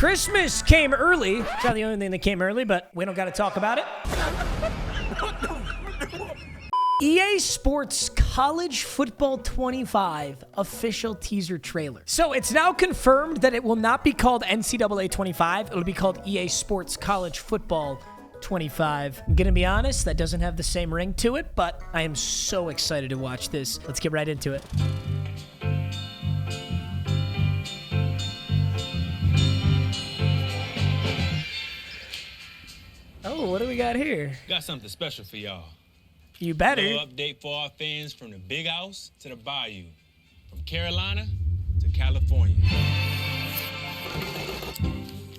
Christmas came early. It's not the only thing that came early, but we don't got to talk about it. EA Sports College Football 25 official teaser trailer. So it's now confirmed that it will not be called NCAA 25. It'll be called EA Sports College Football 25. I'm gonna be honest, that doesn't have the same ring to it, but I am so excited to watch this. Let's get right into it. Oh, what do we got here? Got something special for y'all. You better. A little update for our fans from the Big House to the Bayou, from Carolina to California.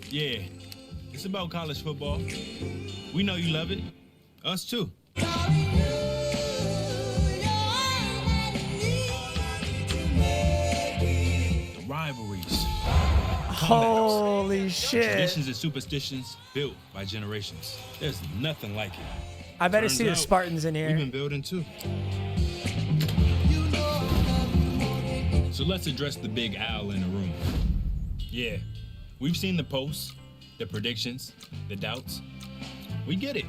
Yeah, it's about college football. We know you love it. Us too. The rivalries. Holy shit. Traditions and superstitions built by generations. There's nothing like it. I better Turns see the out, Spartans in We've here. been building too. So let's address the big owl in the room. Yeah, we've seen the posts, the predictions, the doubts. We get it.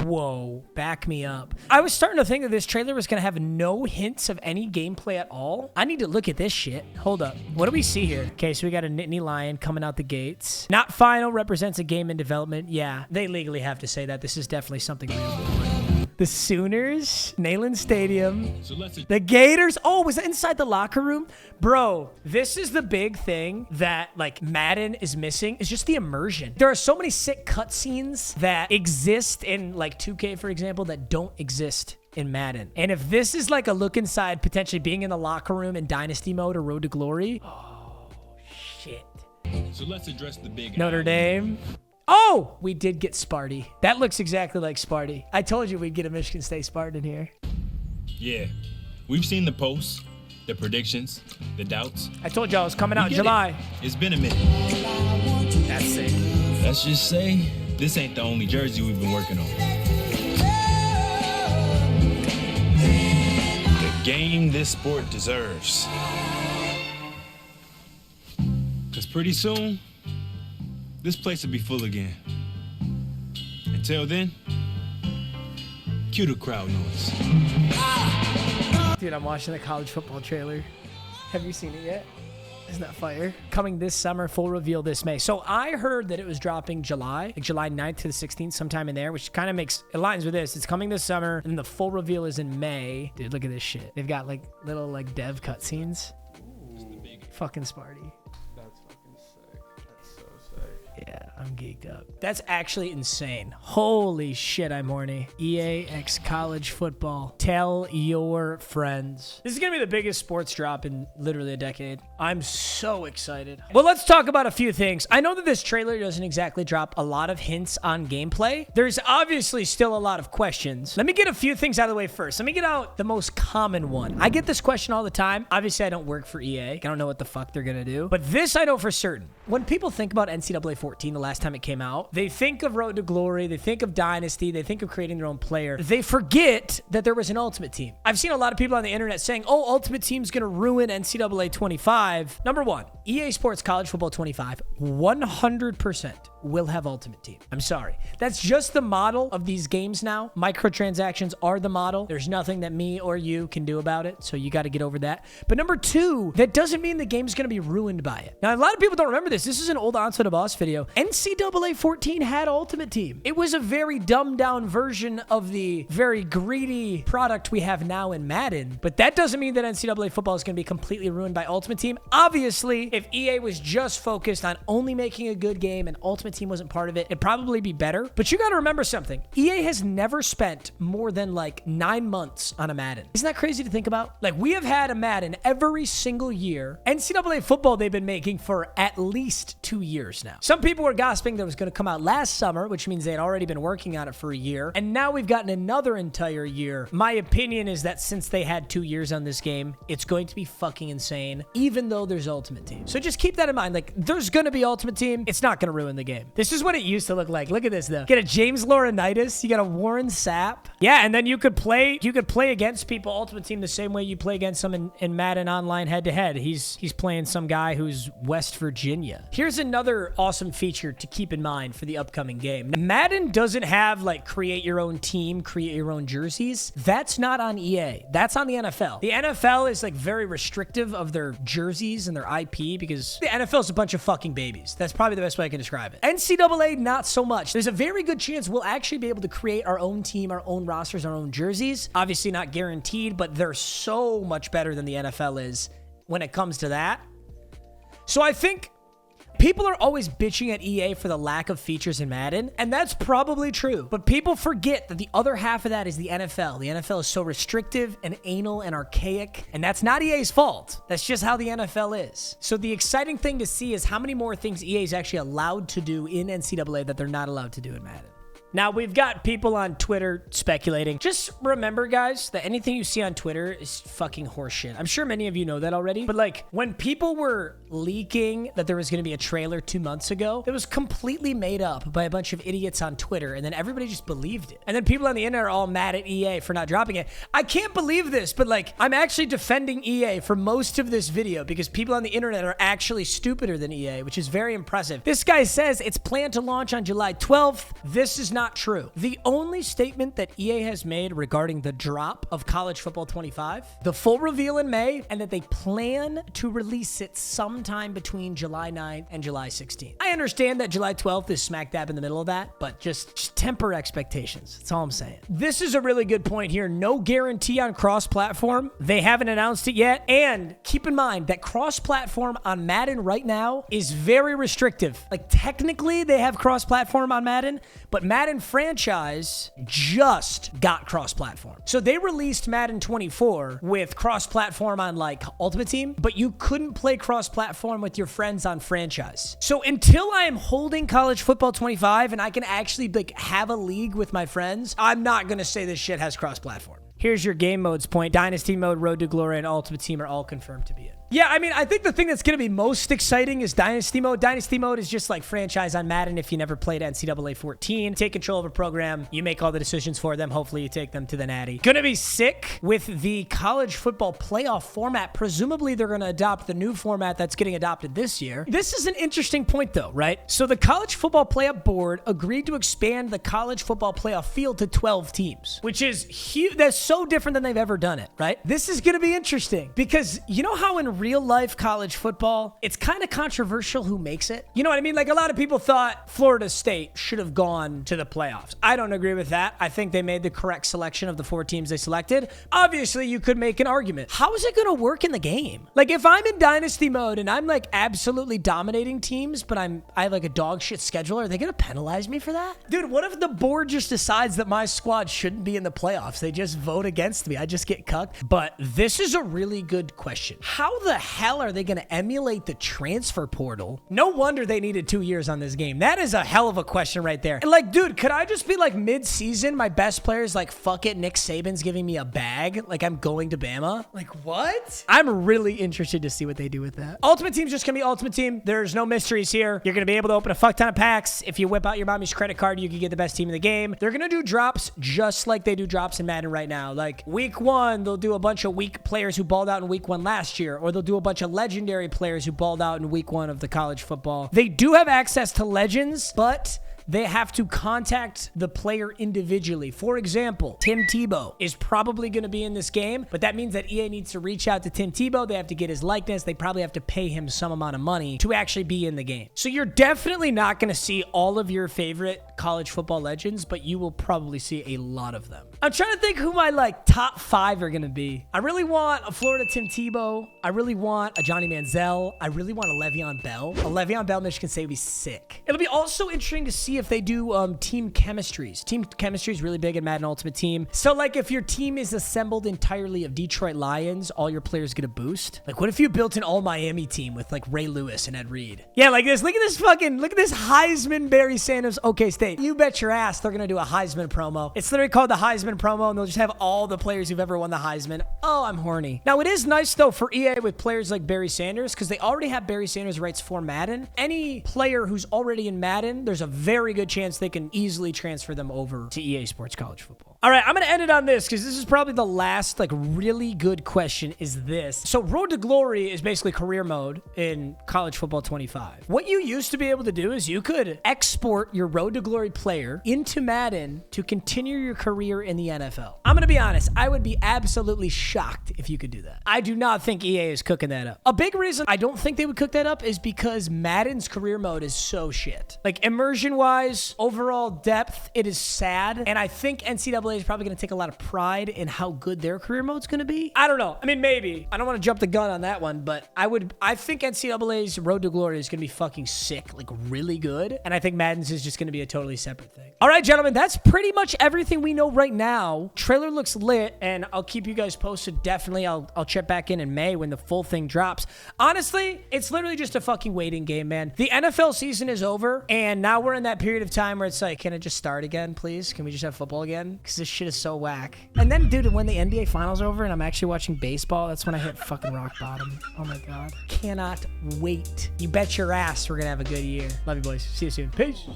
Whoa, back me up. I was starting to think that this trailer was going to have no hints of any gameplay at all. I need to look at this shit. Hold up. What do we see here? Okay, so we got a Nittany Lion coming out the gates. Not final, represents a game in development. Yeah, they legally have to say that. This is definitely something real. The Sooners, Neyland Stadium, the Gators. Oh, was that inside the locker room? Bro, this is the big thing that like Madden is missing, is just the immersion. There are so many sick cutscenes that exist in like 2K, for example, that don't exist in Madden. And if this is like a look inside potentially being in the locker room in Dynasty mode or Road to Glory, oh, shit. So let's address the big Notre Dame. Oh, we did get Sparty. That looks exactly like Sparty. I told you we'd get a Michigan State Spartan in here. Yeah, we've seen the posts, the predictions, the doubts. I told y'all it was coming out in July. It's been a minute. That's sick. Let's just say this ain't the only jersey we've been working on. The game this sport deserves. Because pretty soon, this place will be full again. Until then, cue the crowd noise. Dude, I'm watching the college football trailer. Have you seen it yet? Isn't that fire? Coming this summer, full reveal this May. So I heard that it was dropping July, like July 9th to the 16th, sometime in there, which kind of aligns with this. It's coming this summer, and the full reveal is in May. Dude, look at this shit. They've got like little like dev cutscenes. Fucking Sparty. Yeah, I'm geeked up. That's actually insane. Holy shit, I'm horny. EA X College Football. Tell your friends. This is going to be the biggest sports drop in literally a decade. I'm so excited. Well, let's talk about a few things. I know that this trailer doesn't exactly drop a lot of hints on gameplay. There's obviously still a lot of questions. Let me get a few things out of the way first. Let me get out the most common one. I get this question all the time. Obviously, I don't work for EA. I don't know what the fuck they're going to do. But this I know for certain. When people think about NCAA 14, the last time it came out, they think of Road to Glory, they think of Dynasty, they think of creating their own player. They forget that there was an Ultimate Team. I've seen a lot of people on the internet saying, oh, Ultimate Team's gonna ruin NCAA 25. Number one, EA Sports College Football 25, 100% will have Ultimate Team. I'm sorry. That's just the model of these games now. Microtransactions are the model. There's nothing that me or you can do about it, so you gotta get over that. But number two, that doesn't mean the game's gonna be ruined by it. Now, a lot of people don't remember this. This is an old Onset of Boss video. NCAA 14 had Ultimate Team. It was a very dumbed down version of the very greedy product we have now in Madden, but that doesn't mean that NCAA football is going to be completely ruined by Ultimate Team. Obviously, if EA was just focused on only making a good game and Ultimate Team wasn't part of it, it'd probably be better. But you got to remember something. EA has never spent more than like 9 months on a Madden. Isn't that crazy to think about? Like, we have had a Madden every single year. NCAA football they've been making for at least 2 years now. Some people were gossiping that it was going to come out last summer, which means they had already been working on it for a year. And now we've gotten another entire year. My opinion is that since they had 2 years on this game, it's going to be fucking insane, even though there's Ultimate Team. So just keep that in mind. Like, there's going to be Ultimate Team. It's not going to ruin the game. This is what it used to look like. Look at this, though. Get a James Laurinaitis. You got a Warren Sapp. Yeah, and then you could play against people Ultimate Team the same way you play against them in Madden Online head-to-head. He's playing some guy who's West Virginia. Here's another awesome feature to keep in mind for the upcoming game. Madden doesn't have like create your own team, create your own jerseys. That's not on EA. That's on the NFL. The NFL is like very restrictive of their jerseys and their IP because the NFL is a bunch of fucking babies. That's probably the best way I can describe it. NCAA, not so much. There's a very good chance we'll actually be able to create our own team, our own rosters, our own jerseys. Obviously not guaranteed, but they're so much better than the NFL is when it comes to that. So I think people are always bitching at EA for the lack of features in Madden, and that's probably true. But people forget that the other half of that is the NFL. The NFL is so restrictive and anal and archaic, and that's not EA's fault. That's just how the NFL is. So the exciting thing to see is how many more things EA is actually allowed to do in NCAA that they're not allowed to do in Madden. Now, we've got people on Twitter speculating. Just remember, guys, that anything you see on Twitter is fucking horseshit. I'm sure many of you know that already. But, like, when people were leaking that there was going to be a trailer 2 months ago, it was completely made up by a bunch of idiots on Twitter. And then everybody just believed it. And then people on the internet are all mad at EA for not dropping it. I can't believe this, but, like, I'm actually defending EA for most of this video because people on the internet are actually stupider than EA, which is very impressive. This guy says it's planned to launch on July 12th. This is not true. The only statement that EA has made regarding the drop of College Football 25, the full reveal in May, and that they plan to release it sometime between July 9th and July 16th. I understand that July 12th is smack dab in the middle of that, but just temper expectations. That's all I'm saying. This is a really good point here. No guarantee on cross-platform. They haven't announced it yet. And keep in mind that cross-platform on Madden right now is very restrictive. Like, technically, they have cross-platform on Madden, but Madden franchise just got cross-platform. So they released Madden 24 with cross-platform on like Ultimate Team, but you couldn't play cross-platform with your friends on franchise. So until I am holding College Football 25 and I can actually like have a league with my friends, I'm not going to say this shit has cross-platform. Here's your game modes point. Dynasty mode, Road to Glory, and Ultimate Team are all confirmed to be it. Yeah, I mean, I think the thing that's going to be most exciting is Dynasty mode. Dynasty mode is just like franchise on Madden if you never played NCAA 14. Take control of a program. You make all the decisions for them. Hopefully, you take them to the natty. Gonna be sick with the college football playoff format. Presumably, they're going to adopt the new format that's getting adopted this year. This is an interesting point, though, right? So the college football playoff board agreed to expand the college football playoff field to 12 teams, which is huge. That's so different than they've ever done it, right? This is going to be interesting because you know how in real life college football, it's kind of controversial who makes it. You know what I mean? Like a lot of people thought Florida State should have gone to the playoffs. I don't agree with that. I think they made the correct selection of the 4 teams they selected. Obviously, you could make an argument. How is it going to work in the game? Like if I'm in Dynasty mode and I'm like absolutely dominating teams, but I have like a dog shit schedule, are they going to penalize me for that? Dude, what if the board just decides that my squad shouldn't be in the playoffs? They just vote against me. I just get cucked. But this is a really good question. How the hell are they going to emulate the transfer portal? No wonder they needed 2 years on this game. That is a hell of a question right there. And like, dude, could I just be like mid-season, my best player's like, fuck it, Nick Saban's giving me a bag. Like I'm going to Bama. Like what? I'm really interested to see what they do with that. Ultimate Team's just going to be Ultimate Team. There's no mysteries here. You're going to be able to open a fuck ton of packs. If you whip out your mommy's credit card, you can get the best team in the game. They're going to do drops just like they do drops in Madden right now. Like week 1, they'll do a bunch of weak players who balled out in week 1 last year, or they'll do a bunch of legendary players who balled out in week 1 of the college football. They do have access to legends, but they have to contact the player individually. For example, Tim Tebow is probably going to be in this game, but that means that EA needs to reach out to Tim Tebow. They have to get his likeness. They probably have to pay him some amount of money to actually be in the game. So you're definitely not going to see all of your favorite college football legends, but you will probably see a lot of them. I'm trying to think who my like top 5 are going to be. I really want a Florida Tim Tebow. I really want a Johnny Manziel. I really want a Le'Veon Bell. A Le'Veon Bell Michigan State would be sick. It'll be also interesting to see if they do team chemistries. Team chemistry is really big in Madden Ultimate Team. So like if your team is assembled entirely of Detroit Lions, all your players get a boost. Like what if you built an all Miami team with like Ray Lewis and Ed Reed? Yeah, like this. Look at this Heisman Barry Sanders OK State. You bet your ass they're going to do a Heisman promo. It's literally called the Heisman promo, and they'll just have all the players who've ever won the Heisman. Oh, I'm horny. Now, it is nice, though, for EA with players like Barry Sanders, because they already have Barry Sanders rights for Madden. Any player who's already in Madden, there's a very good chance they can easily transfer them over to EA Sports College Football. All right, I'm going to end it on this because this is probably the last like really good question is this. So Road to Glory is basically career mode in College Football 25. What you used to be able to do is you could export your Road to Glory player into Madden to continue your career in the NFL. I'm going to be honest, I would be absolutely shocked if you could do that. I do not think EA is cooking that up. A big reason I don't think they would cook that up is because Madden's career mode is so shit. Like immersion-wise, overall depth, it is sad. And I think NCAA is probably going to take a lot of pride in how good their career mode's going to be. I don't know. I mean, maybe. I don't want to jump the gun on that one, but I think NCAA's Road to Glory is going to be fucking sick, like really good. And I think Madden's is just going to be a totally separate thing. All right, gentlemen, that's pretty much everything we know right now. Trailer looks lit, and I'll keep you guys posted. Definitely, I'll check back in May when the full thing drops. Honestly, it's literally just a fucking waiting game, man. The NFL season is over, and now we're in that period of time where it's like, can it just start again, please? Can we just have football again? Because this shit is so whack. And then, dude, when the NBA Finals over and I'm actually watching baseball, that's when I hit fucking rock bottom. Oh my God. Cannot wait. You bet your ass we're gonna have a good year. Love you, boys. See you soon. Peace.